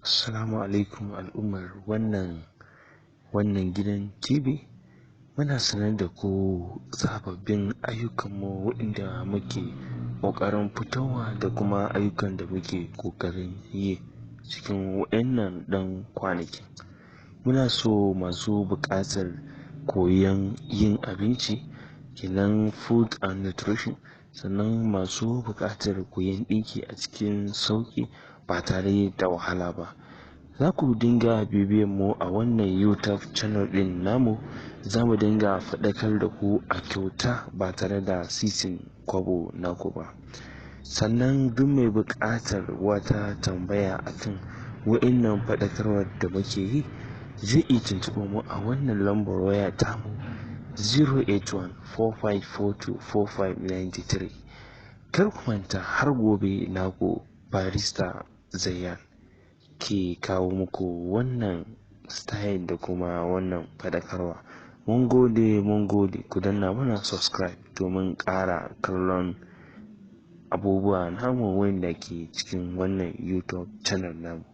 Assalamu alaikum al'ummar wannan gidan TV. Muna sanar da ku sababbin ayyukanmu waɗanda muke ƙoƙarin fitowa da kuma ayyukan da muke ƙoƙarin yi cikin waɗannan ɗan kwanakin. Muna so masu buƙatar koyon yin abinci, kenan food and nutrition, sannan masu buƙatar koyon ɗinki a cikin sauƙi ba tare da wahala ba. Za ku dinga bibiyan mu a wannan YouTube channel ɗin namu. Za mu dinga faɗakar da ku a kyauta ba tare da sisin kwabo naku ba. Sannan duk mai buƙatar wata tambaya akan wa'innan faɗakarwar da muke yi zai iya tuntuɓar mu a wannan lambar waya tamu 08145424593. Kar ku manta, har gobe naku Barista Zayyan ke kawo muku wannan style da kuma wannan faɗakarwa. Mun gode, ku danna mana subscribe domin ƙara kallon abubuwa namu wanda ke cikin wannan YouTube channel namu.